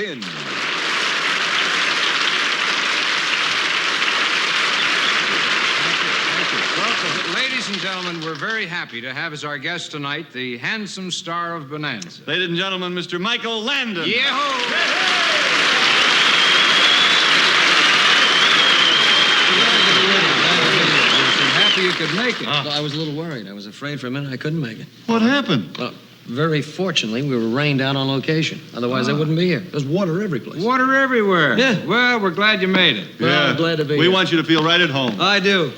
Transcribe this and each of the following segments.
Pin. Well, ladies and gentlemen, we're very happy to have as our guest tonight the handsome star of Bonanza. Ladies and gentlemen, Mr. Michael Landon. Happy you could make it. Well, I was a little worried. I was afraid for a minute I couldn't make it. What happened? Well, very fortunately, we were rained out on location. Otherwise, I wouldn't be here. There's water every place. Water everywhere. Yeah. Well, we're glad you made it. Well, I'm glad to be We here. want you to feel right at home. I do.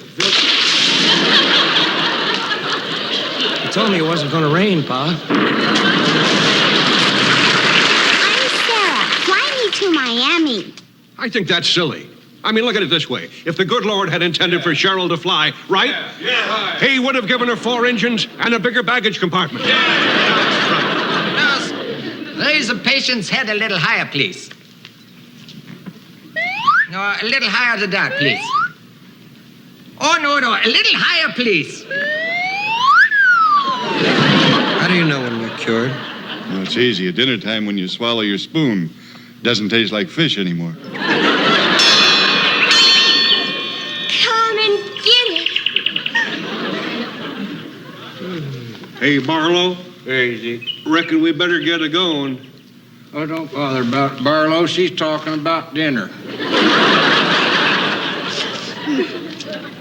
You told me it wasn't going to rain, Pa. I'm Sarah. Fly me to Miami. I think that's silly. I mean, look at it this way. If the good Lord had intended for Cheryl to fly, right? Yeah. He would have given her 4 engines and a bigger baggage compartment. Nurse, raise the patient's head a little higher, please. No, a little higher than that, please. Oh, no, a little higher, please. How do you know when we're cured? Well, it's easy. At dinner time, when you swallow your spoon, it doesn't taste like fish anymore. Come and get it. Hey, Barlow, Crazy. reckon we better get a going. Oh, don't bother about Barlow. She's talking about dinner.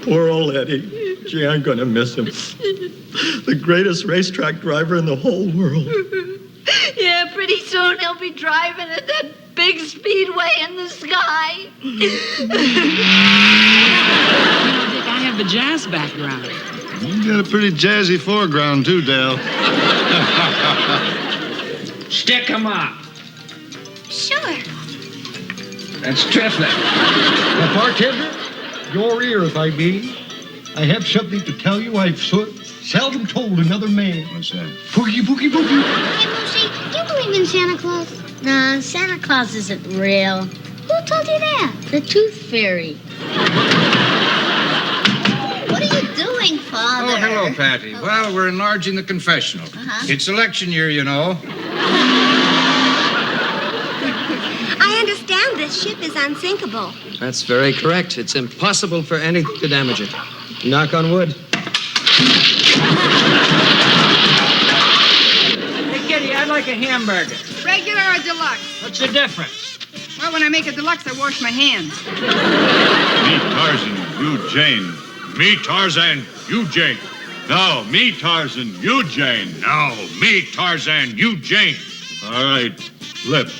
Poor old Eddie. Gee, I'm going to miss him. The greatest racetrack driver in the whole world. Yeah, pretty soon he'll be driving at that big speedway in the sky. I have the jazz background. You got a pretty jazzy foreground, too, Dale. Stick 'em up. Sure. That's terrific. Now, bartender, your ears, I mean. I have something to tell you I've seldom told another man. What's that? Boogie, boogie, boogie. Hey, Lucy, do you believe in Santa Claus? No, Santa Claus isn't real. Who told you that? The Tooth Fairy. What are you doing, Father? Oh, hello, Patty. Well, we're enlarging the confessional. It's election year, you know. I understand this ship is unsinkable. That's very correct. It's impossible for anything to damage it. Knock on wood. Hey, Kitty, I'd like a hamburger. Regular or deluxe? What's the difference? Well, when I make a deluxe, I wash my hands. Me, Tarzan, you, Jane. Me, Tarzan, you, Jane. No, me, Tarzan, you, Jane. No, me, Tarzan, you, Jane. All right, lip.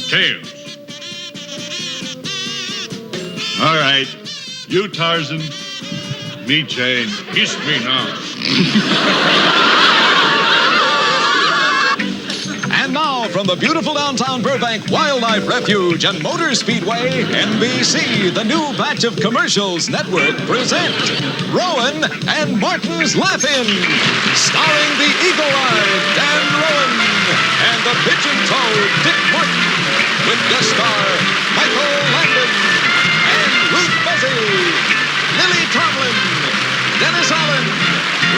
Tails. All right, you, Tarzan, me, Jane. Kiss me now. And now, from the beautiful downtown Burbank Wildlife Refuge and Motor Speedway, NBC, the new batch of commercials network, present Rowan and Martin's Laugh-In, starring the eagle-eyed Dan Rowan and the pigeon-toed Dick Martin, with guest star Michael Landon and Ruth Buzzy, Lily Tomlin, Dennis Allen,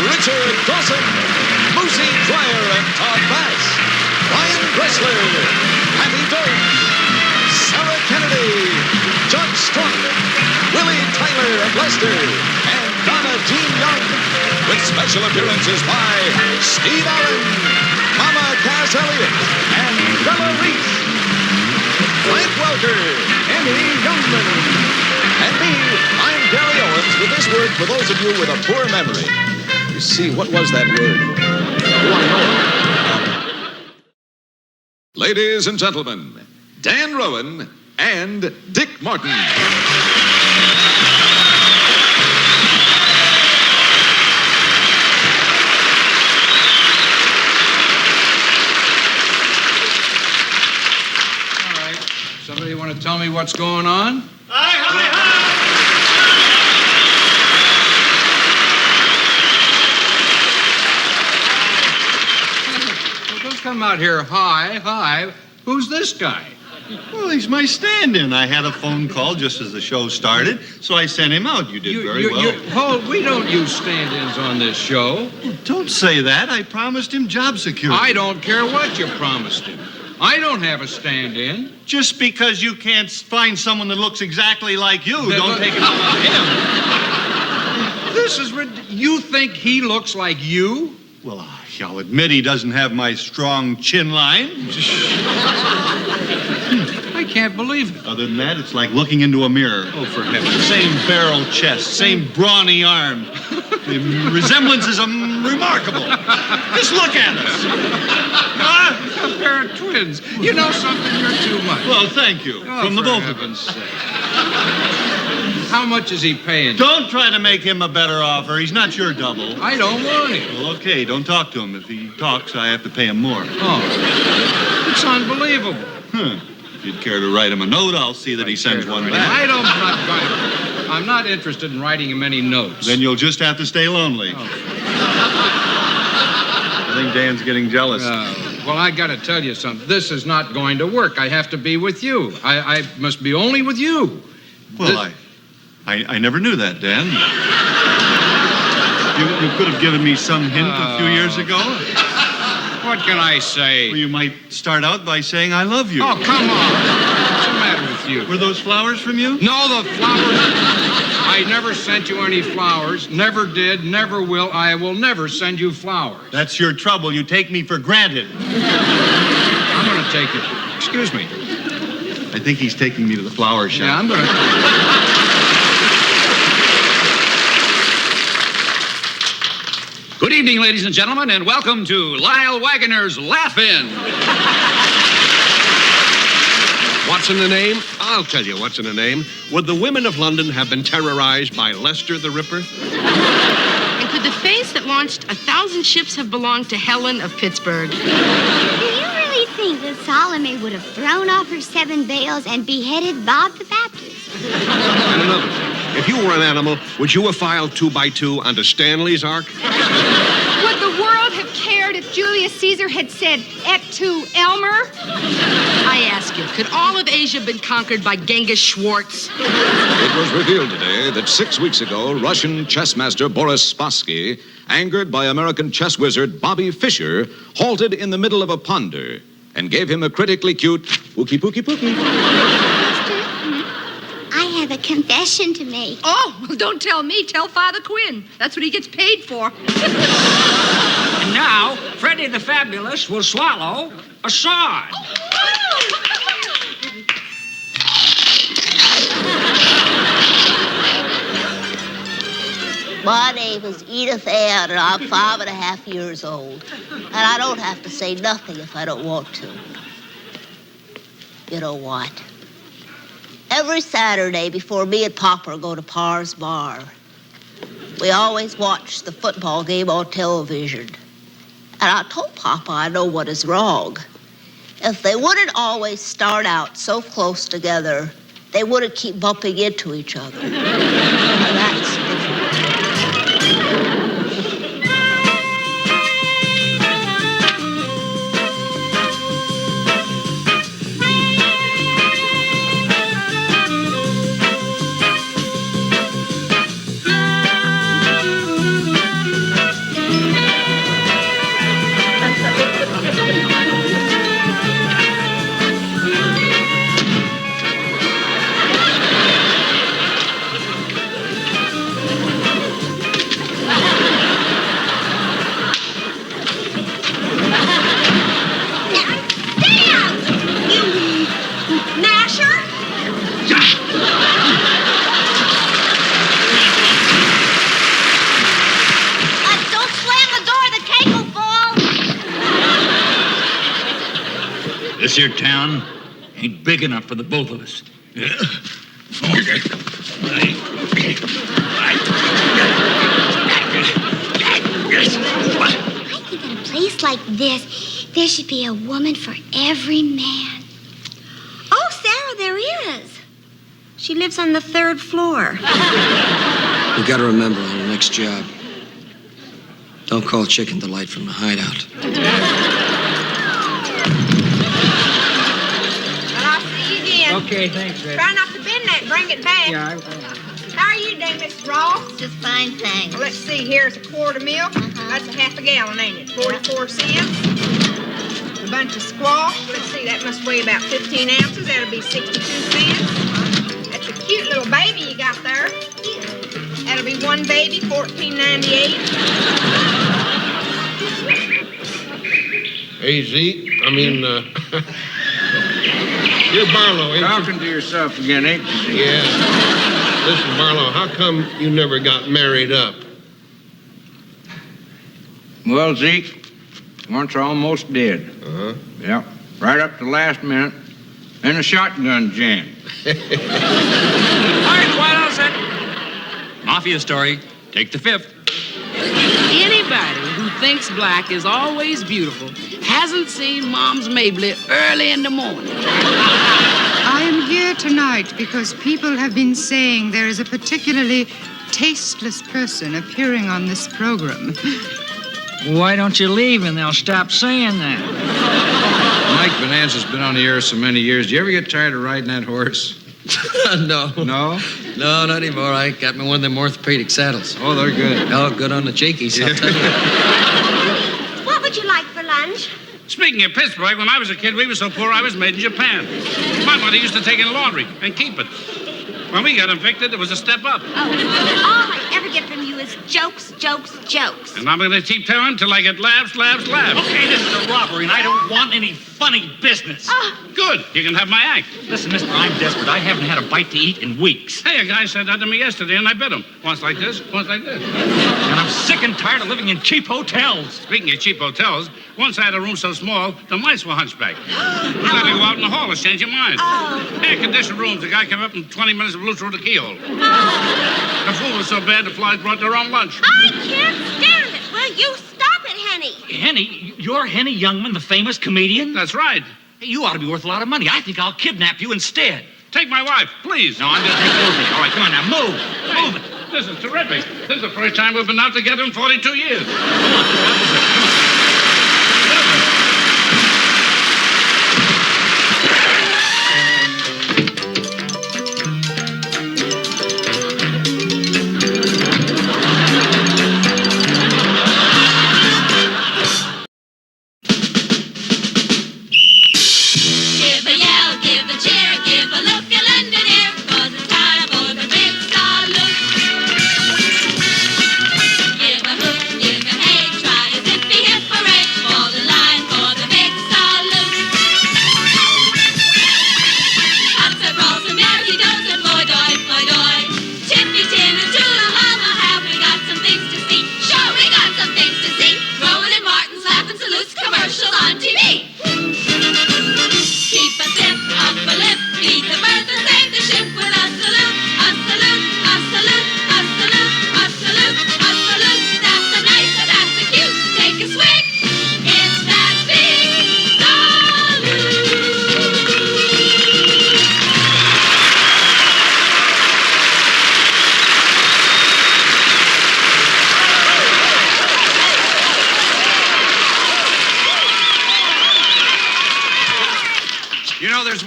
Richard Dawson, Lucy Dreyer and Todd Bass, Ryan Gressler, Patty Doak, Sarah Kennedy, Judd Strunk, Willie Tyler of Lester, and Donna Jean Young, with special appearances by Steve Allen, Mama Cass Elliott, and Bella Reese, Frank Welker, Emmy Youngman, and me, I'm Gary Owens, with this word for those of you with a poor memory. You see, what was that word? You want to know it? Ladies and gentlemen, Dan Rowan and Dick Martin. All right. Somebody want to tell me what's going on? Well, don't come out here, hi. Who's this guy? Well, he's my stand-in. I had a phone call just as the show started, so I sent him out. You did very well. Hold, we don't use stand-ins on this show. Don't say that. I promised him job security. I don't care what you promised him. I don't have a stand-in. Just because you can't find someone that looks exactly like you, don't take it out on him. This is you think he looks like you? Well, I'll admit he doesn't have my strong chin line. I can't believe it. Other than that, it's like looking into a mirror. Oh, for heaven's sake. Same barrel chest, same brawny arm. The resemblance is remarkable. Just look at us. A pair of twins. You know something? You're too much. Well, thank you. From the both of us. How much is he paying? Don't try to make him a better offer. He's not your double. I don't want him. Well, okay, don't talk to him. If he talks, I have to pay him more. Oh, it's unbelievable. If you'd care to write him a note, I'll see that he sends one back. I'm not interested in writing him any notes. Then you'll just have to stay lonely. Oh. I think Dan's getting jealous. Well, I got to tell you something. This is not going to work. I have to be with you. I must be only with you. Well, I never knew that, Dan. You could have given me some hint a few years ago. What can I say? Well, you might start out by saying I love you. Oh, come on. What's the matter with you? Were those flowers from you? No, the flowers. I never sent you any flowers. Never did, never will. I will never send you flowers. That's your trouble. You take me for granted. I'm going to take it. Excuse me. I think he's taking me to the flower shop. Yeah, I'm going to... Good evening, ladies and gentlemen, and welcome to Lyle Waggoner's Laugh-In. What's in the name? I'll tell you what's in the name. Would the women of London have been terrorized by Lester the Ripper? And could the face that launched 1,000 ships have belonged to Helen of Pittsburgh? Do you really think that Salome would have thrown off her 7 bales and beheaded Bob the Baptist? And another thing. If you were an animal, would you have filed 2 by 2 onto Stanley's Ark? Would the world have cared if Julius Caesar had said, et tu, Elmer? I ask you, could all of Asia have been conquered by Genghis Schwartz? It was revealed today that 6 weeks ago, Russian chess master Boris Spassky, angered by American chess wizard Bobby Fischer, halted in the middle of a ponder and gave him a critically cute wookie pookie pookie. I have a confession to make. Oh, well, don't tell me. Tell Father Quinn. That's what he gets paid for. And now, Freddie the Fabulous will swallow a sword. My name is Edith Ann, and I'm 5.5 years old. And I don't have to say nothing if I don't want to. You know what? Every Saturday before me and Papa go to Par's Bar, we always watch the football game on television. And I told Papa I know what is wrong. If they wouldn't always start out so close together, they wouldn't keep bumping into each other. Now that's different. This here town ain't big enough for the both of us. I think in a place like this, there should be a woman for every man. Oh, Sarah, there is. She lives on the 3rd floor. You gotta remember on the next job, don't call Chicken Delight from the hideout. Okay, thanks, Red. Try not to bend that. Bring it back. Yeah, How are you doing, Mrs. Ross? Just fine, thanks. Well, let's see. Here's a quart of milk. That's a half a gallon, ain't it? 44 cents. The bunch of squash. Let's see, that must weigh about 15 ounces. That'll be 62 cents. That's a cute little baby you got there. That'll be one baby, $14.98. Hey, Zeke. You're Barlow, ain't you? Talking to yourself again, ain't you? Yeah. Listen, Barlow, how come you never got married up? Well, Zeke, once I almost did. Uh-huh. Yep, right up to the last minute. And a shotgun jam. All right, quiet on a second. Mafia story. Take the fifth. Anybody who thinks black is always beautiful hasn't seen Mom's Mabley early in the morning. I am here tonight because people have been saying there is a particularly tasteless person appearing on this program. Why don't you leave and they'll stop saying that? Mike Bonanza's been on the air so many years. Do you ever get tired of riding that horse? No. No? No, not anymore. I got me one of them orthopedic saddles. Oh, they're good. Oh, good on the cheekies, I'll tell you. What would you like for lunch? Speaking of Pittsburgh, when I was a kid, we were so poor I was made in Japan. My mother used to take in laundry and keep it. When we got evicted, it was a step up. Oh, all I ever get from you is jokes, jokes, jokes. And I'm going to keep telling till I get laughs, laughs, laughs. Okay, this is a robbery, and I don't want any funny business. Good. You can have my act. Listen, mister, I'm desperate. I haven't had a bite to eat in weeks. Hey, a guy said that to me yesterday, and I bit him. Once like this, once like this. And I'm sick and tired of living in cheap hotels. Speaking of cheap hotels, once I had a room so small, the mice were hunchbacked. You got to go out in the hall to change your mind. Air-conditioned rooms. The guy came up in 20 minutes and blew through the keyhole. The food was so bad, the flies brought their own lunch. I can't stand it. Will you stop it, Henny? Henny? You're Henny Youngman, the famous comedian? That's right. Hey, you ought to be worth a lot of money. I think I'll kidnap you instead. Take my wife, please. No, I'm just taking over it. All right, come on now, move. Move it. This is terrific. This is the first time we've been out together in 42 years. Come on.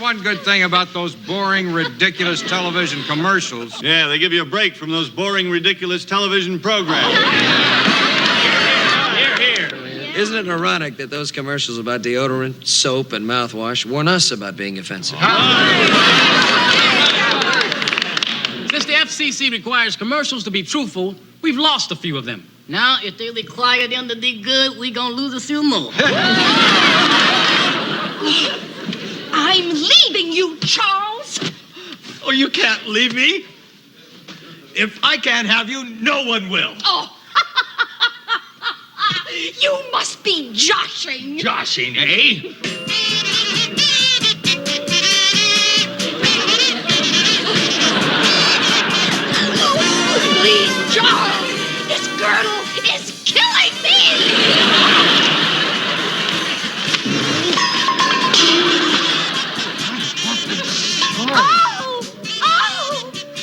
One good thing about those boring, ridiculous television commercials. Yeah, they give you a break from those boring, ridiculous television programs. Here. Isn't it ironic that those commercials about deodorant, soap, and mouthwash warn us about being offensive? Since the FCC requires commercials to be truthful, we've lost a few of them. Now, if they require them to be good, we gonna lose a few more. I'm leaving you, Charles. Oh, you can't leave me. If I can't have you, no one will. Oh. You must be joshing. Joshing, eh? Oh, please, Charles. This girdle is killing me.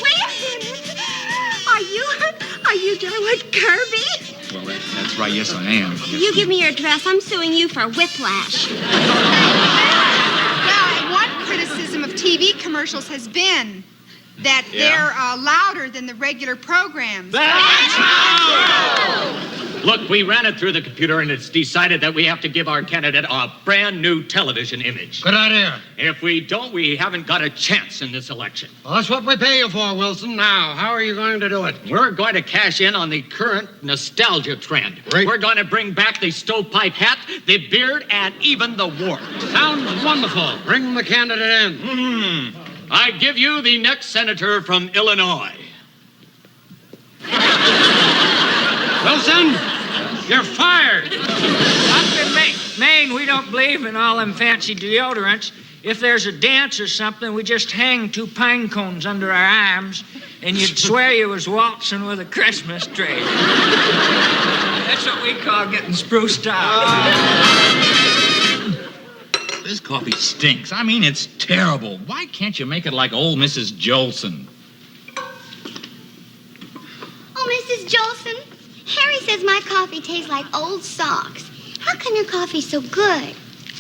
Wait a minute. Are you doing Kirby? Well, that's right. Yes, I am. You give me your dress. I'm suing you for whiplash. Well, one criticism of TV commercials has been that they're louder than the regular programs. That's true! Look, we ran it through the computer, and it's decided that we have to give our candidate a brand new television image. Good idea. If we don't, we haven't got a chance in this election. Well, that's what we pay you for, Wilson. Now, how are you going to do it? We're going to cash in on the current nostalgia trend. Great. We're going to bring back the stovepipe hat, the beard, and even the wart. Sounds wonderful. Bring the candidate in. I give you the next senator from Illinois. Wilson, you're fired. Up in Maine, we don't believe in all them fancy deodorants. If there's a dance or something, we just hang 2 pine cones under our arms, and you'd swear you was waltzing with a Christmas tree. That's what we call getting spruced up. This coffee stinks. I mean, it's terrible. Why can't you make it like old Mrs. Jolson? Oh, Mrs. Jolson, Harry says my coffee tastes like old socks. How come your coffee's so good?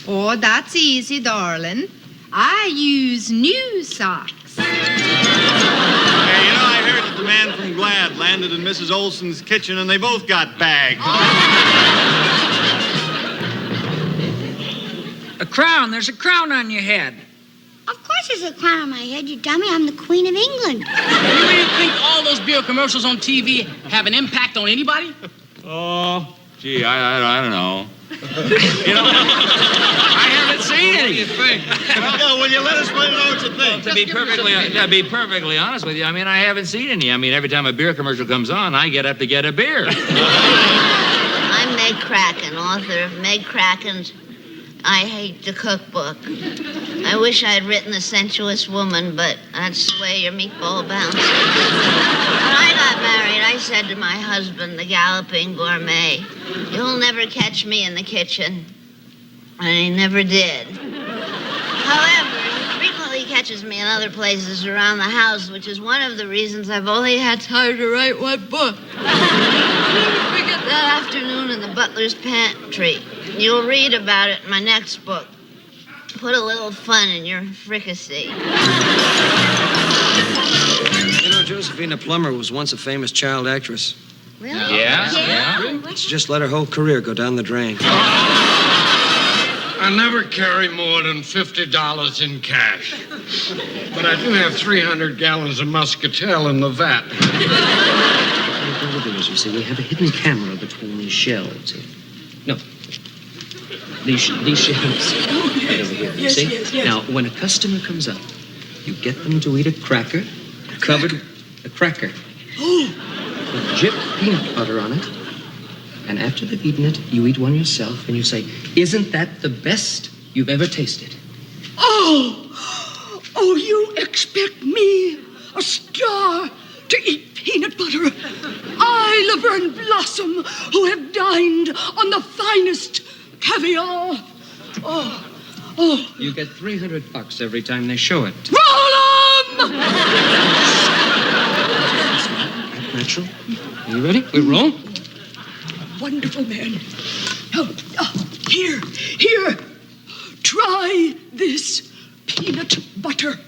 Oh, that's easy, darling. I use new socks. Hey, I heard that the man from Glad landed in Mrs. Olson's kitchen and they both got bagged. A crown. There's a crown on your head. Of course there's a crown on my head, you dummy. I'm the Queen of England. You really think all those beer commercials on TV have an impact on anybody? Oh, gee, I don't know. You know, I haven't seen any. What do you think? Well, will you let us find out what you think? To be perfectly honest with you, I mean, I haven't seen any. I mean, every time a beer commercial comes on, I get up to get a beer. I'm Meg Kraken, author of Meg Kraken's I Hate the Cookbook. I wish I'd written The Sensuous Woman, but I'd sway your meatball bouncer. When I got married, I said to my husband, the galloping gourmet, "You'll never catch me in the kitchen." And he never did. However, he frequently catches me in other places around the house, which is one of the reasons I've only had time to write one book. Forget that afternoon in the butler's pantry. You'll read about it in my next book. Put a little fun in your fricassee. You know, Josephina Plummer was once a famous child actress. Really? Yeah. She just let her whole career go down the drain. I never carry more than $50 in cash. But I do have 300 gallons of muscatel in the vat. What we'll do is, you see, we have a hidden camera between these shelves. No. These shelves. Right over here, you see? Yes. Now, when a customer comes up, you get them to eat a cracker covered with a cracker. With dripped peanut butter on it. And after they've eaten it, you eat one yourself, and you say, "Isn't that the best you've ever tasted?" Oh, you expect me, a star, to eat peanut butter? I, Laverne Blossom, who have dined on the finest caviar. Oh. You get $300 every time they show it. Roll 'em! Act natural. Are you ready? We roll? Wonderful man. Here. Try this peanut butter.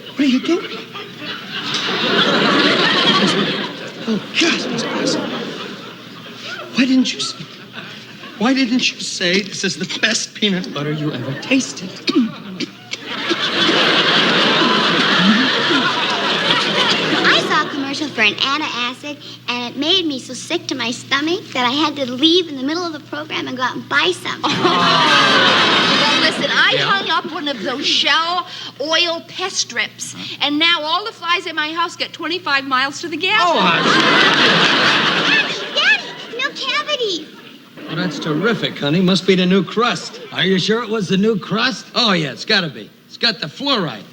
What are you doing? Oh, God, Miss Blossom. Why didn't you say this is the best peanut butter you ever tasted? I saw a commercial for an antacid, and it made me so sick to my stomach that I had to leave in the middle of the program and go out and buy some. Well, listen, I hung up one of those Shell oil pest strips, and now all the flies in my house get 25 miles to the gas. Daddy, no cavities. Oh, that's terrific, honey. Must be the new crust. Are you sure it was the new crust? Oh, yeah, it's gotta be. It's got the fluoride.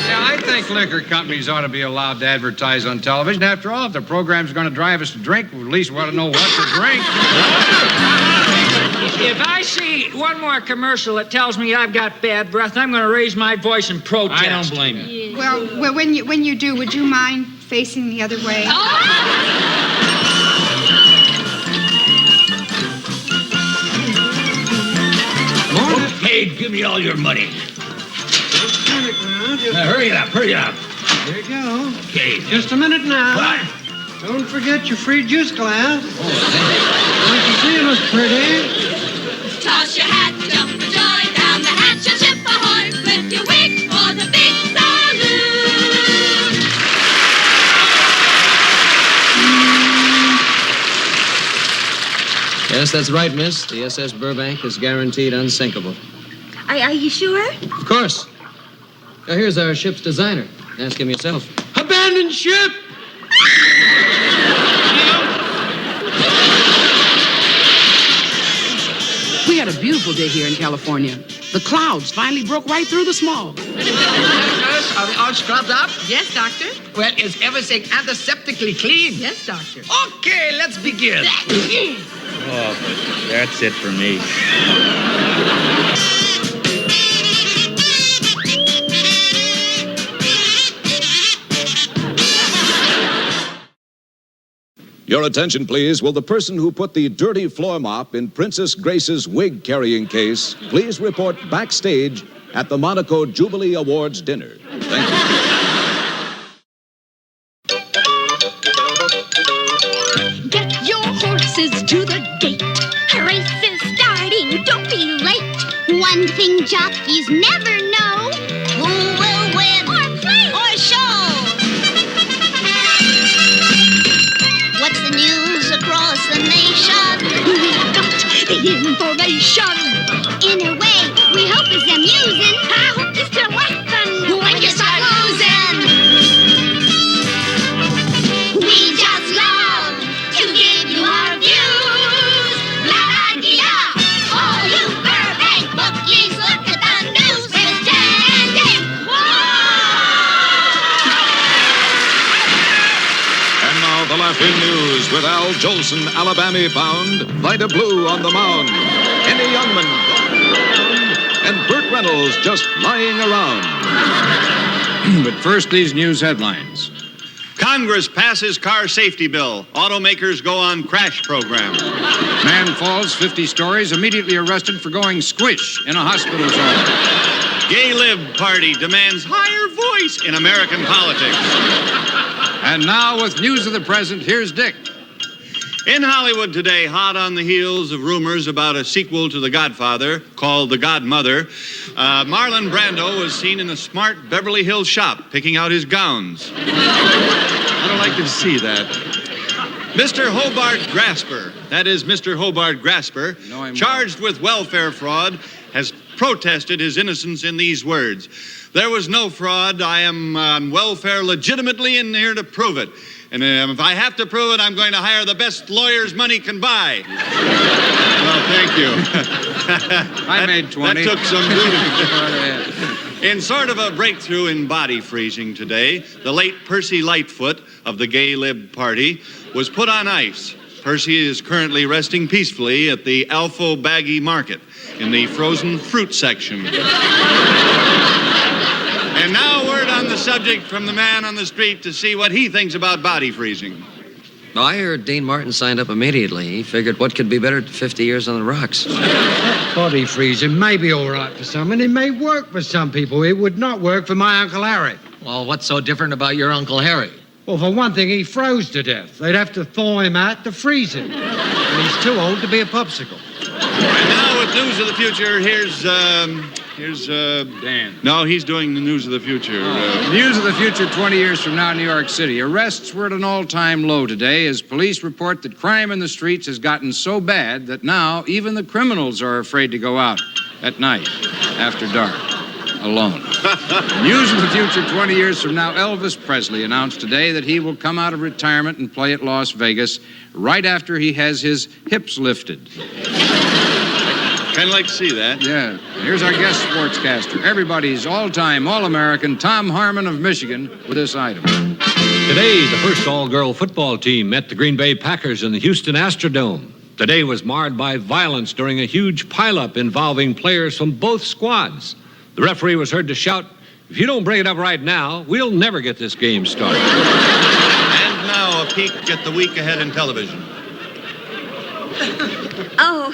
Yeah, I think liquor companies ought to be allowed to advertise on television. After all, if the program's going to drive us to drink, we at least want to know what to drink. If I see one more commercial that tells me I've got bad breath, I'm going to raise my voice and protest. I don't blame you. Well, when you do, would you mind facing the other way? Maid, give me all your money. Now, hurry up. There you go. Okay. Just a minute now. What? Don't forget your free juice glass. Nice to see you, Miss Pretty. Toss your hat, jump for joy, down the hatch, your ship ahoy, with your wig for the big salute. Yes, that's right, miss. The SS Burbank is guaranteed unsinkable. Are you sure? Of course. Now, here's our ship's designer. Ask him yourself. Abandoned ship! We had a beautiful day here in California. The clouds finally broke right through the smog. Nurse, are we all scrubbed up? Yes, Doctor. Well, is everything antiseptically clean? Yes, Doctor. Okay, let's begin. Oh, that's it for me. Your attention, please. Will the person who put the dirty floor mop in Princess Grace's wig-carrying case please report backstage at the Monaco Jubilee Awards dinner? Thank you. Get your horses to the gate. The race is starting, don't be late. One thing jockeys never know: who will win, or play, or show. What's the news across the nation? We've got the information. In a way, we hope it's amusing. I hope it's a weapon when you start losing. We just love to give you our views. Bad idea. All you Burbank bookies, look at the news. It's 10 and 10. And now the Laugh-In News with Al Jolson, Alabama bound, Vida Blue on the mound, Henny Youngman, and Burt Reynolds just lying around. But first, these news headlines. Congress passes car safety bill. Automakers go on crash program. Man falls 50 stories, immediately arrested for going squish in a hospital zone. Gay Lib Party demands higher voice in American politics. And now, with news of the present, here's Dick. In Hollywood today, hot on the heels of rumors about a sequel to The Godfather called The Godmother, Marlon Brando was seen in a smart Beverly Hills shop picking out his gowns. I'd like to see that. Mr. Hobart Grasper, that is Mr. Hobart Grasper, charged with welfare fraud, has protested his innocence in these words: "There was no fraud. I am on welfare legitimately and here to prove it. And if I have to prove it, I'm going to hire the best lawyers money can buy." Well, thank you. I made 20. That took some doing. In sort of a breakthrough in body freezing today, the late Percy Lightfoot of the Gay Lib Party was put on ice. Percy is currently resting peacefully at the Alpho Baggy Market in the frozen fruit section. And now, word on the subject from the man on the street to see what he thinks about body freezing. Well, I heard Dean Martin signed up immediately. He figured what could be better than 50 years on the rocks. Body freezing may be all right for some, and it may work for some people. It would not work for my Uncle Harry. Well, what's so different about your Uncle Harry? Well, for one thing, he froze to death. They'd have to thaw him out to freeze him. And he's too old to be a popsicle. And now, with news of the future, here's Dan. No, he's doing the news of the future. News of the future 20 years from now in New York City. Arrests were at an all-time low today as police report that crime in the streets has gotten so bad that now even the criminals are afraid to go out at night after dark alone. News of the future 20 years from now. Elvis Presley announced today that he will come out of retirement and play at Las Vegas right after he has his hips lifted. Kind of like to see that. Yeah. Here's our guest sportscaster, everybody's all-time All-American Tom Harmon of Michigan, with this item. Today, the first all-girl football team met the Green Bay Packers in the Houston Astrodome. Today was marred by violence during a huge pileup involving players from both squads. The referee was heard to shout, "If you don't break it up right now, we'll never get this game started." And now a peek at the week ahead in television. Oh,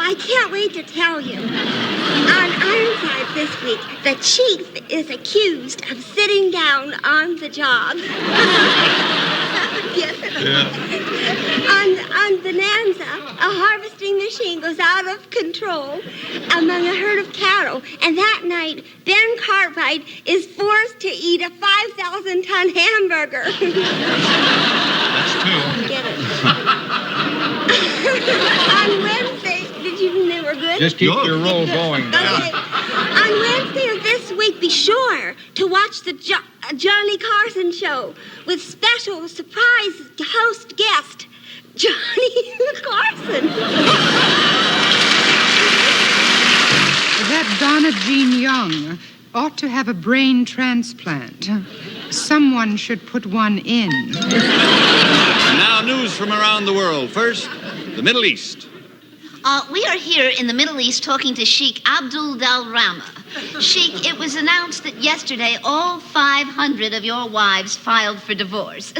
I can't wait to tell you. On Ironside this week, the chief is accused of sitting down on the job. Yes. On Bonanza, a harvesting machine goes out of control among a herd of cattle, and that night, Ben Cartwright is forced to eat a 5,000-ton hamburger. That's two. Get it. On Wednesday, did you think they were good? Just keep your roll going. Okay. On Wednesday of this week, be sure to watch the Johnny Carson show with special surprise host guest, Johnny Carson. That Donna Jean Young ought to have a brain transplant. Someone should put one in. And now news from around the world. First, the Middle East. We are here in the Middle East talking to Sheikh Abdul Dal Rama. Sheikh, it was announced that yesterday all 500 of your wives filed for divorce.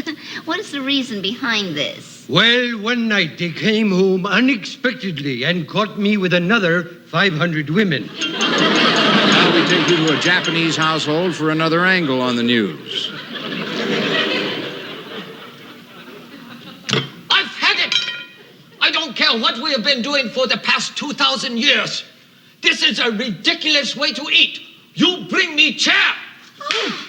What is the reason behind this? Well, one night they came home unexpectedly and caught me with another 500 women. Now we take you to a Japanese household for another angle on the news. I've had it! I don't care what we have been doing for the past 2,000 years. This is a ridiculous way to eat. You bring me chair. Oh,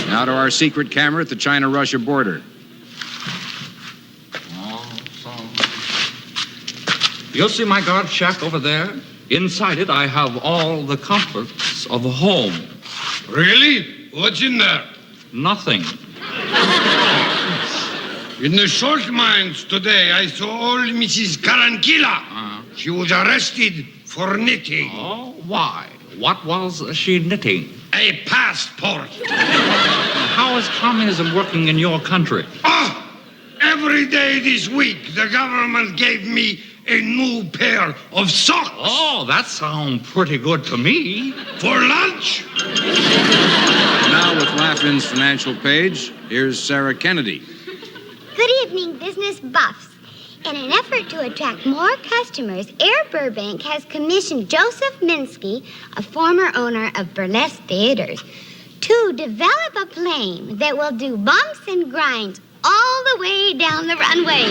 Now to our secret camera at the China-Russia border. You see my guard shack over there? Inside it, I have all the comforts of a home. Really? What's in there? Nothing. In the salt mines today, I saw old Mrs. Karankila. She was arrested for knitting. Oh, why? What was she knitting? A passport. How is communism working in your country? Every day this week, the government gave me a new pair of socks. Oh, that sounds pretty good to me. For lunch? Now with Laughlin's financial page, here's Sarah Kennedy. Good evening, business buffs. In an effort to attract more customers, Air Burbank has commissioned Joseph Minsky, a former owner of Burlesque Theaters, to develop a plane that will do bumps and grinds all the way down the runway.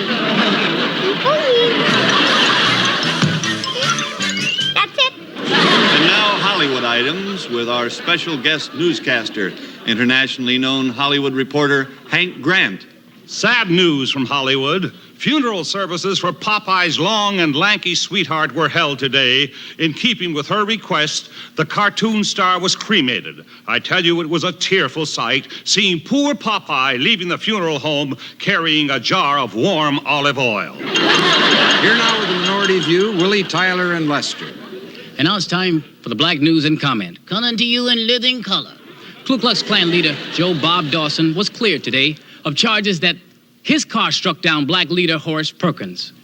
That's it. And now Hollywood items with our special guest newscaster, internationally known Hollywood reporter Hank Grant. Sad news from Hollywood. Funeral services for Popeye's long and lanky sweetheart were held today. In keeping with her request, the cartoon star was cremated. I tell you, it was a tearful sight, seeing poor Popeye leaving the funeral home carrying a jar of warm olive oil. Here now with the Minority View, Willie, Tyler, and Lester. And now it's time for the Black News and Comment. Coming to you in living color. Ku Klux Klan leader Joe Bob Dawson was cleared today of charges that his car struck down black leader Horace Perkins.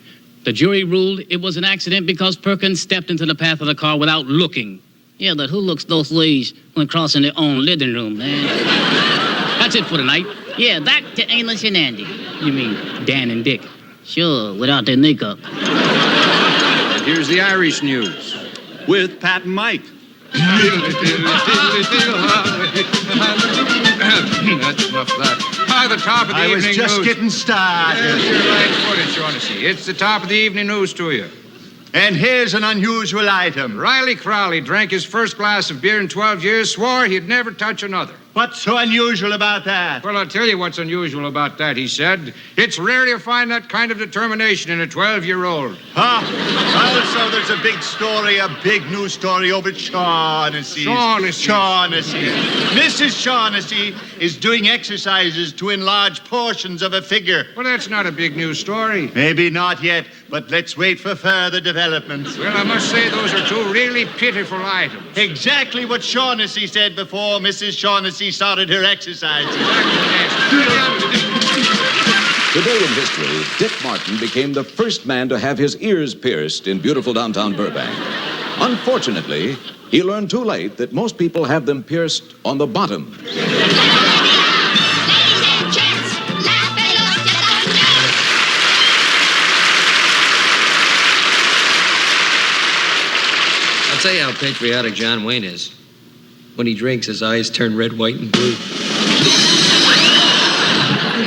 The jury ruled it was an accident because Perkins stepped into the path of the car without looking. Yeah, but who looks those ways when crossing their own living room, man? That's it for tonight. Yeah, back to Amos and Andy. You mean Dan and Dick. Sure, without their makeup. And here's the Irish news. With Pat and Mike. That's enough of that. Hi, the top of the evening news. I was just getting started. There's your right footage, Shaughnessy. It's the top of the evening news to you. And here's an unusual item. Riley Crowley drank his first glass of beer in 12 years, swore he'd never touch another. What's so unusual about that? Well, I'll tell you what's unusual about that, he said. It's rare to find that kind of determination in a 12-year-old. Also, there's a big story, a big news story over Shaughnessy. Shaughnessy. Mrs. Shaughnessy is doing exercises to enlarge portions of a figure. Well, that's not a big news story. Maybe not yet, but let's wait for further developments. Well, I must say those are two really pitiful items. Exactly what Shaughnessy said before Mrs. Shaughnessy started her exercises. Today in history, Dick Martin became the first man to have his ears pierced in beautiful downtown Burbank. Unfortunately, he learned too late that most people have them pierced on the bottom. I'll tell you how patriotic John Wayne is. When he drinks, his eyes turn red, white, and blue.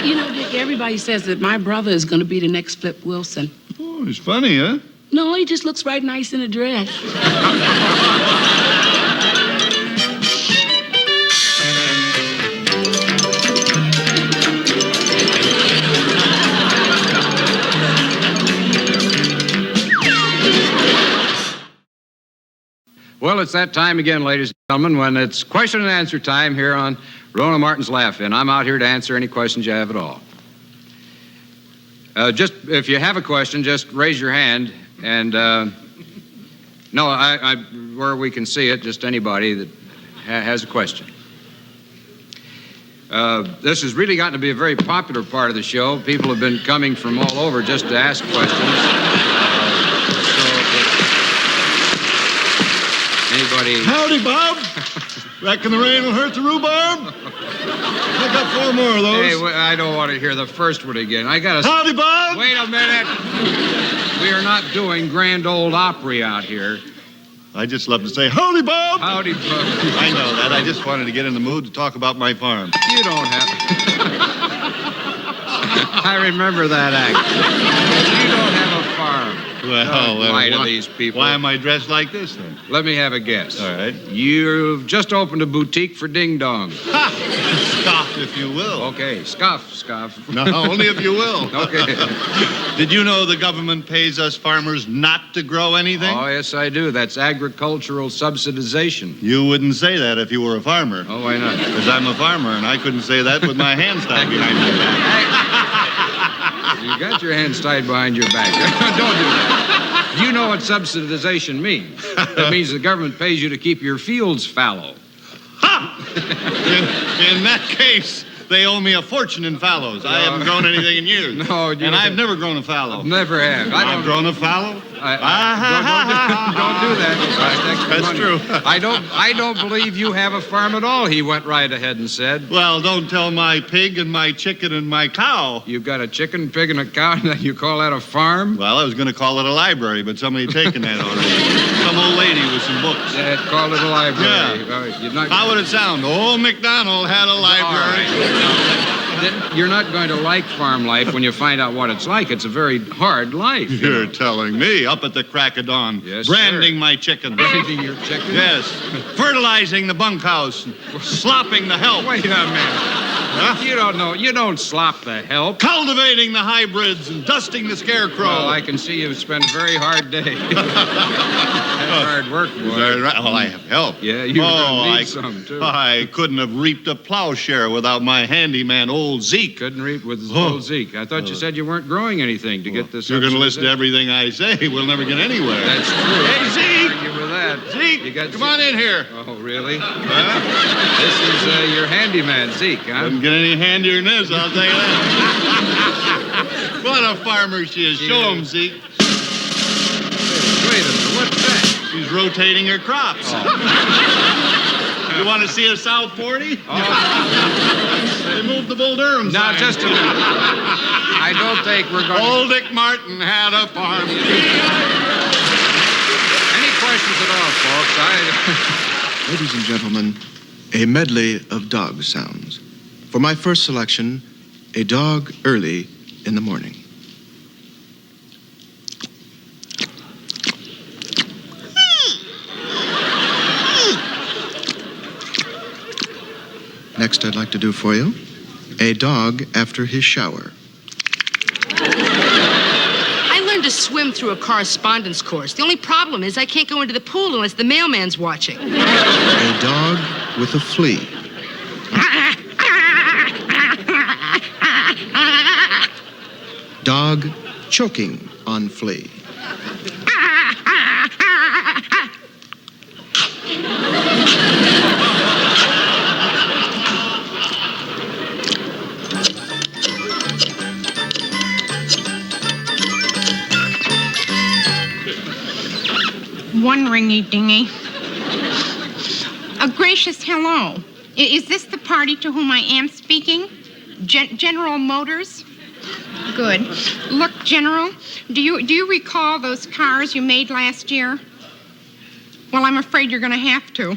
You know, Dick, everybody says that my brother is going to be the next Flip Wilson. Oh, he's funny, huh? No, he just looks right nice in a dress. Well, it's that time again, ladies and gentlemen, when it's question and answer time here on Rowan and Martin's Laugh-In. I'm out here to answer any questions you have at all. Just if you have a question, just raise your hand. And where we can see it, just anybody that has a question. This has really gotten to be a very popular part of the show. People have been coming from all over just to ask questions. Anybody? Howdy, Bob. Reckon the rain will hurt the rhubarb? I got 4 more of those. Hey, I don't want to hear the first one again. I got to... Howdy, Bob. Wait a minute. We are not doing Grand Ole Opry out here. I just love to say, howdy, Bob. Howdy, Bob. I know that. I just wanted to get in the mood to talk about my farm. You don't have... I remember that act. You don't have a farm. Well, why do these people? Why am I dressed like this, then? Let me have a guess. All right. You've just opened a boutique for ding-dong. Scoff, if you will. Okay, scoff. No, only if you will. Okay. Did you know the government pays us farmers not to grow anything? Oh, yes, I do. That's agricultural subsidization. You wouldn't say that if you were a farmer. Oh, why not? Because I'm a farmer, and I couldn't say that with my hands tied behind my back. You got your hands tied behind your back. Don't do that. You know what subsidization means. That means the government pays you to keep your fields fallow. Ha! In that case, they owe me a fortune in fallows. I haven't grown anything in years. No, and I've never grown a fallow. Never have. I've grown a fallow? Don't do that. That's true. I don't believe you have a farm at all, he went right ahead and said. Well, don't tell my pig and my chicken and my cow. You've got a chicken, pig, and a cow, and you call that a farm? Well, I was going to call it a library, but somebody had taken that already. Some old lady with some books. Yeah, call it a library. Yeah. How would it sound? Old MacDonald had a library. You're not going to like farm life when you find out what it's like. It's a very hard life. You're telling me. Up at the crack of dawn. Yes, branding sir. my chickens. Branding your chickens? Yes. Fertilizing the bunkhouse. Slopping the help. Wait a minute. Huh? You don't know. You don't slop the help. Cultivating the hybrids and dusting the scarecrow. Well, I can see you've spent a very hard day. That's hard work, boy. Well, I have help. Yeah, you need some, too. I couldn't have reaped a plowshare without my handyman, old Zeke. Couldn't reap with old Zeke. I thought you said you weren't growing anything to get this. You're going to listen to everything I say. We'll never get anywhere. That's true. Hey, Zeke! Argue with that. Zeke, come on in here. Oh, really? This is your handyman, Zeke, huh? Couldn't get any handier than this, I'll tell you that. What a farmer she is. Show him, Zeke. Wait a minute. What's that? She's rotating her crops. You want to see a South 40? They moved the Bull Durham Now, sign. just a minute. I don't think we're going to... Old Dick Martin had a farm. Any questions at all, folks? Ladies and gentlemen, a medley of dog sounds. For my first selection, a dog early in the morning. Next, I'd like to do for you a dog after his shower. I learned to swim through a correspondence course. The only problem is I can't go into the pool unless the mailman's watching. A dog with a flea. Dog choking on flea. one ringy dingy. A gracious hello. Is this the party to whom I am speaking? General Motors? Good. Look, General, do you recall those cars you made last year? Well, I'm afraid you're going to have to.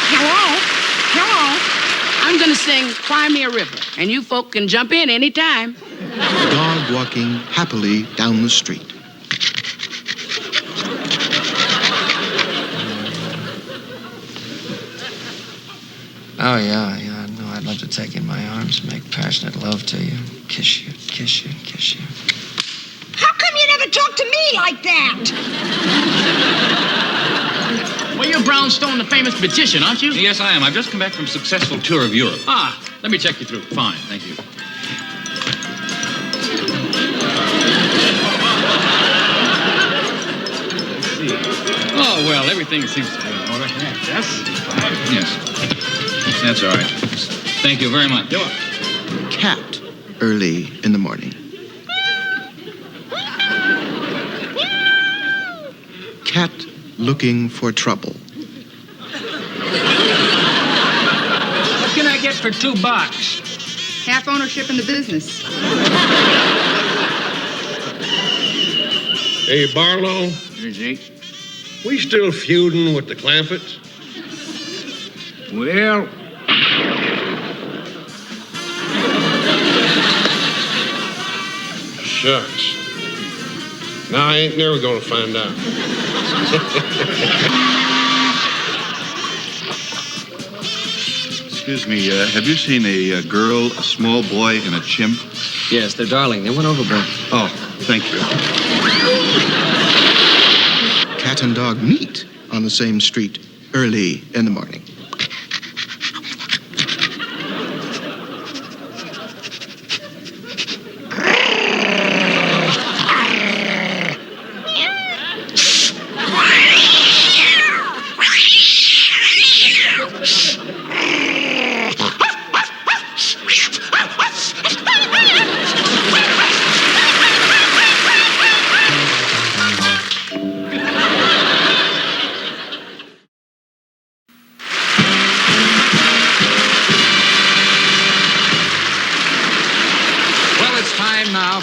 Hello? I'm going to sing Cry Me a River, and you folk can jump in anytime. The dog walking happily down the street. Oh, yeah. No, I'd love to take you in my arms and make passionate love to you. Kiss you. How come you never talk to me like that? Well, you're Brownstone, the famous magician, aren't you? Yes, I am. I've just come back from a successful tour of Europe. Ah, let me check you through. Fine, thank you. Let's see. Oh, well, everything seems to be in order. Yes? Yes. That's all right. Thank you very much. Cat early in the morning. Cat looking for trouble. What can I get for $2? Half ownership in the business. Hey, Barlow, Here's 8. we still feuding with the Clampetts? Well, Shucks. Now, I ain't never gonna find out. Excuse me, have you seen a girl, a small boy, and a chimp? Yes, they're darling. They went overboard. Oh, thank you. Cat and dog meet on the same street early in the morning.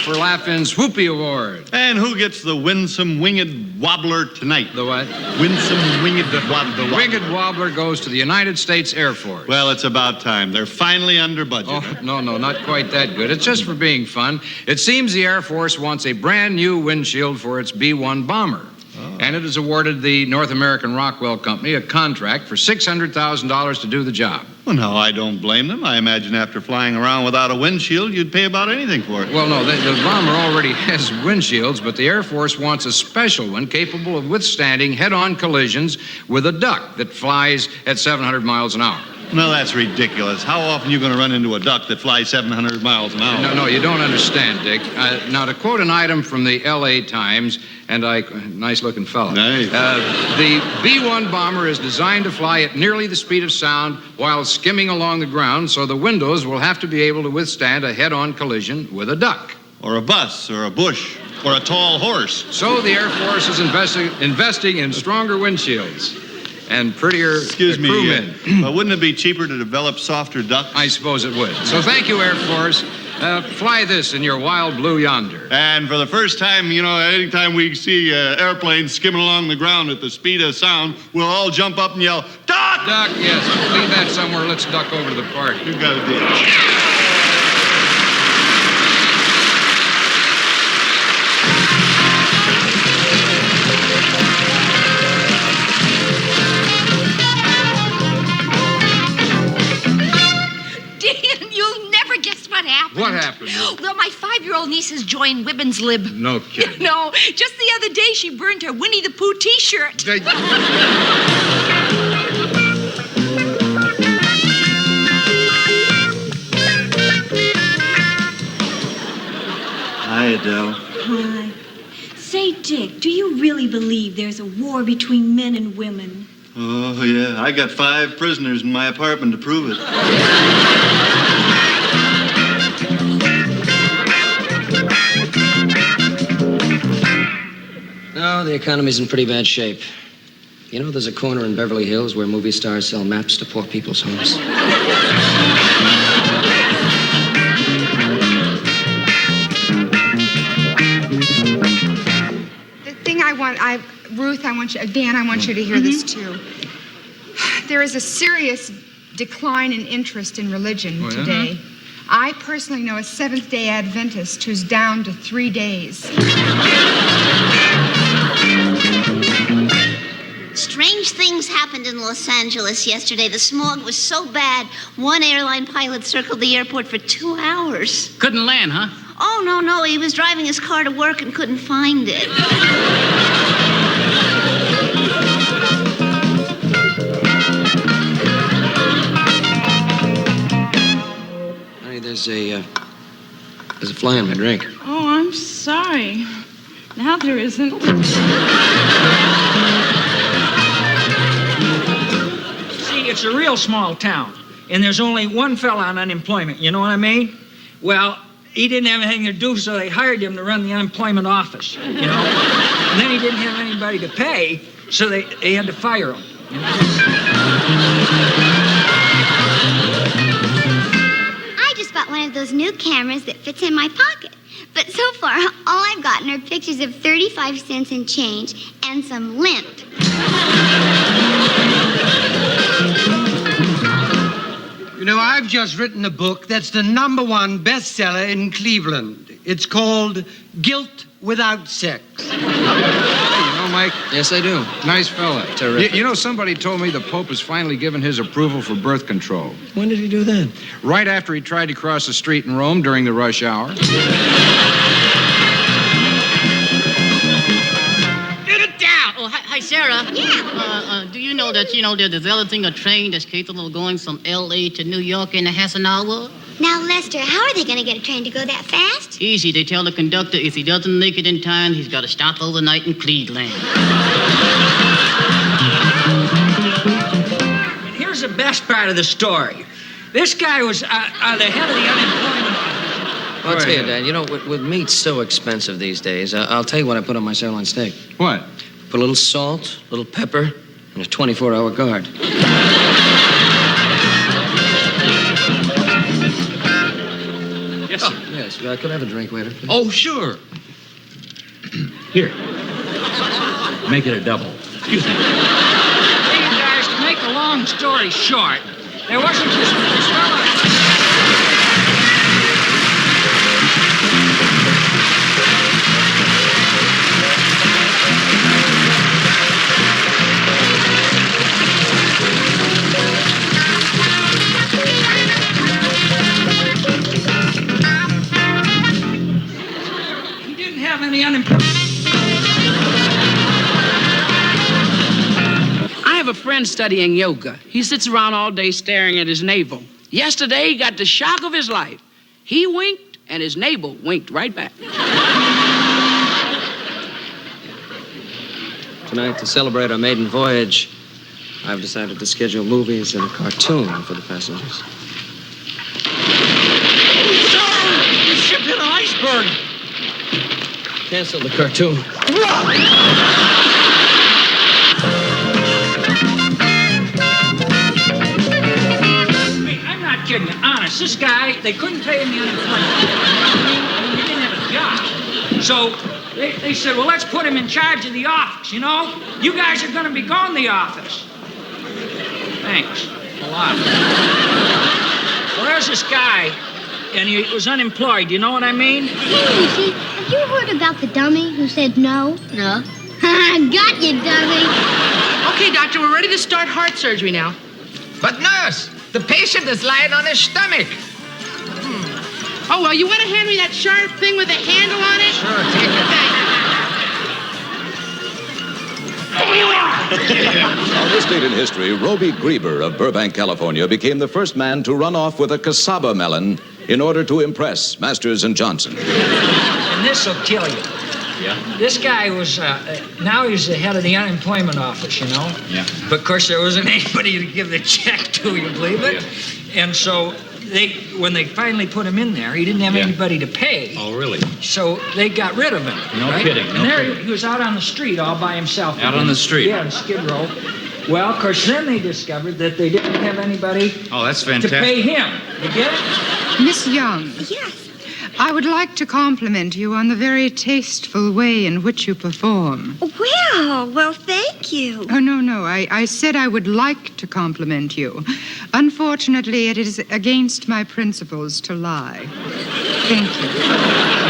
For Laughing's Whoopee Award. And who gets the Winsome Winged Wobbler tonight? The what? Winsome Winged Wobbler. The Winged Wobbler goes to the United States Air Force. Well, it's about time. They're finally under budget. Oh, no, not quite that good. It's just for being fun. It seems the Air Force wants a brand new windshield for its B-1 bomber. Oh. And it has awarded the North American Rockwell Company a contract for $600,000 to do the job. Well, no, I don't blame them. I imagine after flying around without a windshield, you'd pay about anything for it. Well, no, the bomber already has windshields, but the Air Force wants a special one capable of withstanding head-on collisions with a duck that flies at 700 miles an hour. No, that's ridiculous. How often are you going to run into a duck that flies 700 miles an hour? No, you don't understand, Dick. Now, to quote an item from the L.A. Times, nice-looking fellow. Nice. The B-1 bomber is designed to fly at nearly the speed of sound while skimming along the ground, so the windows will have to be able to withstand a head-on collision with a duck. Or a bus, or a bush, or a tall horse. So the Air Force is investing in stronger windshields and prettier crewmen. Wouldn't it be cheaper to develop softer ducks? I suppose it would. So thank you, Air Force. Fly this in your wild blue yonder. And for the first time, anytime we see airplanes skimming along the ground at the speed of sound, we'll all jump up and yell, "Duck!" Duck, yes. Leave that somewhere. Let's duck over to the park. You got a deal. What happened? What happened? Well, my 5-year-old niece has joined Women's Lib. No kidding. No, just the other day she burned her Winnie the Pooh T-shirt. Hi, Adele. Hi. Say, Dick, do you really believe there's a war between men and women? Oh, yeah. I got 5 prisoners in my apartment to prove it. the economy's in pretty bad shape. You know, there's a corner in Beverly Hills where movie stars sell maps to poor people's homes. The thing Ruth, I want you, Dan, I want you to hear this too. There is a serious decline in interest in religion today. I personally know a Seventh-day Adventist who's down to 3 days. Strange things happened in Los Angeles yesterday. The smog was so bad, one airline pilot circled the airport for 2 hours. Couldn't land, huh? Oh, no. He was driving his car to work and couldn't find it. Honey, there's a fly in my drink. Oh, I'm sorry. Now there isn't. See, it's a real small town, and there's only one fella on unemployment, you know what I mean? Well, he didn't have anything to do, so they hired him to run the unemployment office, you know? And then he didn't have anybody to pay, so they had to fire him, you know? I just bought one of those new cameras that fits in my pocket. But so far, all I've gotten are pictures of 35 cents in change and some lint. You know, I've just written a book that's the #1 bestseller in Cleveland. It's called Guilt Without Sex. Hey, you know, Mike? Yes, I do. Nice fella. Terrific. You know, somebody told me the Pope has finally given his approval for birth control. When did he do that? Right after he tried to cross the street in Rome during the rush hour. Get down! Oh, hi, Sarah. Yeah. Do you know that, they're developing a train that's capable of going from L.A. to New York in a half an hour? Now, Lester, how are they going to get a train to go that fast? Easy. They tell the conductor if he doesn't make it in time, he's got to stop overnight in Cleveland. And here's the best part of the story. This guy was the head of the unemployment office. Well, I'll tell you, Dad, with meat so expensive these days, I'll tell you what I put on my sirloin steak. What? Put a little salt, a little pepper, and a 24-hour guard. Yes, sir. Yes, could I have a drink, waiter, please? Oh, sure. Here. Make it a double. Excuse me. Hey, you guys, to make a long story short, there wasn't this fella. He didn't have any unemployment. I have a friend studying yoga. He sits around all day staring at his navel. Yesterday, he got the shock of his life. He winked, and his navel winked right back. Tonight, to celebrate our maiden voyage, I've decided to schedule movies and a cartoon for the passengers. You shipped an iceberg. Cancel the cartoon. Hey, I'm not kidding you. Honest, this guy, they couldn't pay him the unemployment. I mean, he didn't have a job. So they said, well, let's put him in charge of the office, you know? You guys are going to be going to the office. Thanks a lot. Well, there's this guy, and he was unemployed. You know what I mean? Hey, Lucy, have you heard about the dummy who said no? No. Got you, dummy. Okay, doctor, we're ready to start heart surgery now. But nurse, the patient is lying on his stomach. Oh, well, you want to hand me that sharp thing with a handle on it? Sure, take it. On this date in history, Roby Grieber of Burbank, California, became the first man to run off with a cassava melon in order to impress Masters and Johnson. And this'll kill you. Yeah? this guy was, now he's the head of the unemployment office, you know? Yeah. But of course, there wasn't anybody to give the check to, you believe it? Yeah. And so when they finally put him in there, he didn't have anybody to pay. Oh, really? So they got rid of him. No right? kidding, And no there kidding. he was out on the street all by himself. Out on the street? Yeah, in Skid Row. Well, of course, then they discovered that they didn't have anybody Oh, that's to fantastic. pay him. You get it? Miss Young. Yes. I would like to compliment you on the very tasteful way in which you perform. Well, thank you. Oh, no. I said I would like to compliment you. Unfortunately, it is against my principles to lie. Thank you.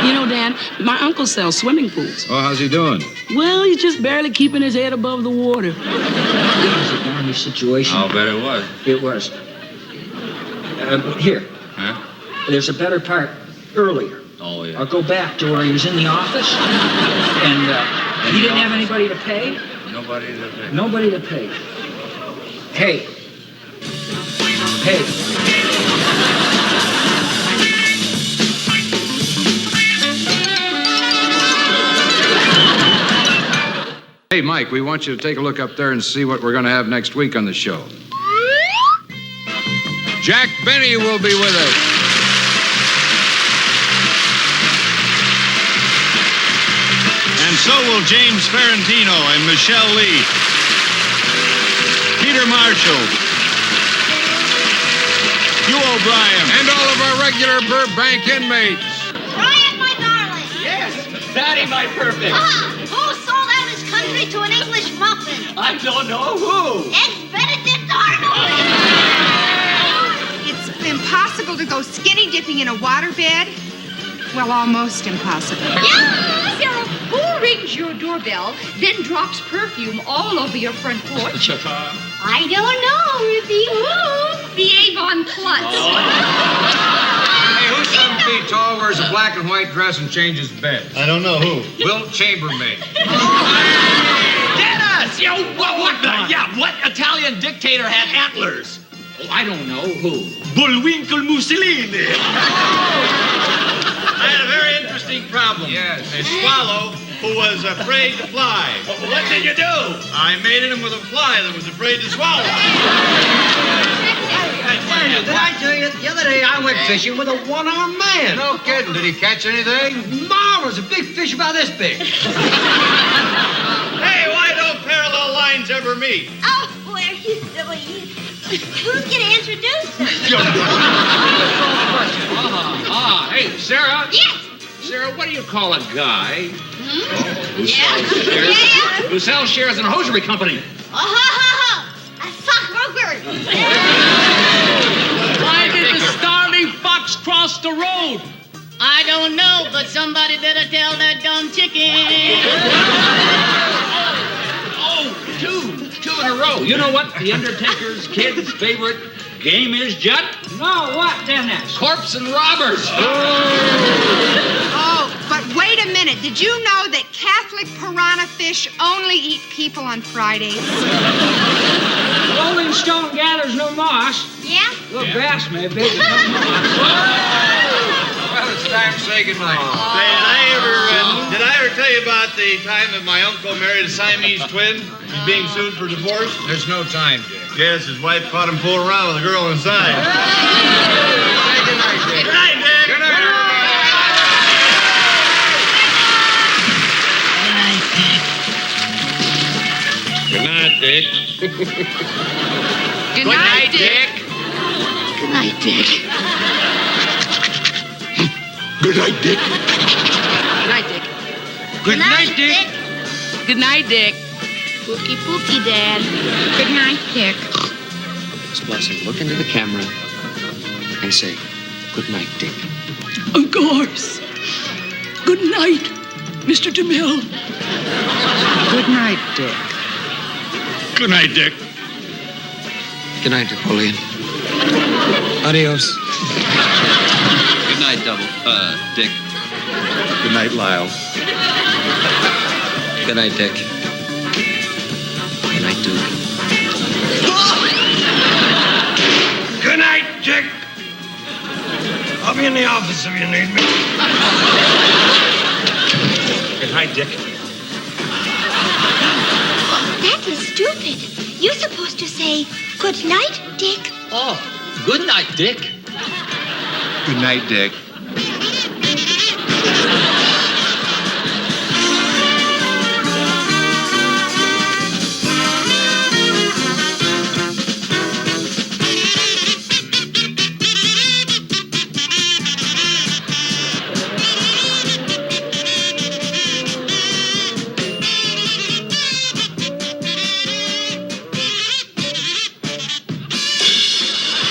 You know, Dan, my uncle sells swimming pools. Oh, how's he doing? Well, he's just barely keeping his head above the water. It was a darny situation. I'll bet it was. It was. Here. Huh? There's a better part earlier. Oh, yeah. I'll go back to where he was in the office, and he didn't have anybody to pay. Nobody to pay. Nobody to pay. Hey. Hey, Mike, we want you to take a look up there and see what we're going to have next week on the show. Jack Benny will be with us. And so will James Ferrantino and Michelle Lee. Peter Marshall. Hugh O'Brien. And all of our regular Burbank inmates. Brian, my darling. Yes, Daddy, my perfect. Who sold out his country to an English muffin? I don't know who. Ex-Benedict Arnold. It's impossible to go skinny dipping in a waterbed. Well, almost impossible. Yeah, Sarah, who rings your doorbell, then drops perfume all over your front porch? I don't know, Ruthie. Who? The Avon Klutz. Hey, who's 7 feet tall, wears a black and white dress, and changes beds? I don't know who. Wilt Chambermaid. Dennis! What Italian dictator had antlers? Oh, I don't know who. Bullwinkle Mussolini. I had a very interesting problem. Yes. A swallow who was afraid to fly. What did you do? I mated him with a fly that was afraid to swallow. Did I tell you, the other day I went fishing with a one-armed man. No kidding. Did he catch anything? Marvelous, a big fish about this big. Hey, why don't parallel lines ever meet? Oh, where you silly. Who's going to introduce him? Hey, Sarah. Yes. Sarah, what do you call a guy Yeah. who sells shares in a hosiery company? A stockbroker. Why did the starving fox cross the road? I don't know, but somebody better tell that dumb chicken. Two in a row. You know what the Undertaker's kid's favorite game is, Judd? No, what, Dennis? Corpse and robbers. Oh, but wait a minute. Did you know that Catholic piranha fish only eat people on Fridays? Rolling Stone gathers no moss. Yeah? Little grass may be, but no moss. Well, it's time to say goodnight. Did I ever tell you about the time that my uncle married a Siamese twin? He's being sued for divorce? There's no time, Jake. Yes, his wife caught him fooling around with a girl inside. Say goodnight, Jake. Good night, Dick. Good night, Good night, Dick. Good night, Dick. Good night, Dick. Good night, Dick. Good night, Dick. Good night, Dick. Good night, Dick. Pookie, pookie, Dad. Good night, Dick. Miss Blessing, look into the camera and say, good night, Dick. Of course. Good night, Mr. DeMille. Good night, Dick. Good night, Dick. Good night, Napoleon. Adios. Good night, Dick. Good night, Lyle. Good night, Dick. Good night, Duke. Good night, Dick. I'll be in the office if you need me. Good night, Dick. That is stupid. You're supposed to say, good night, Dick. Oh, good night, Dick. Good night, Dick.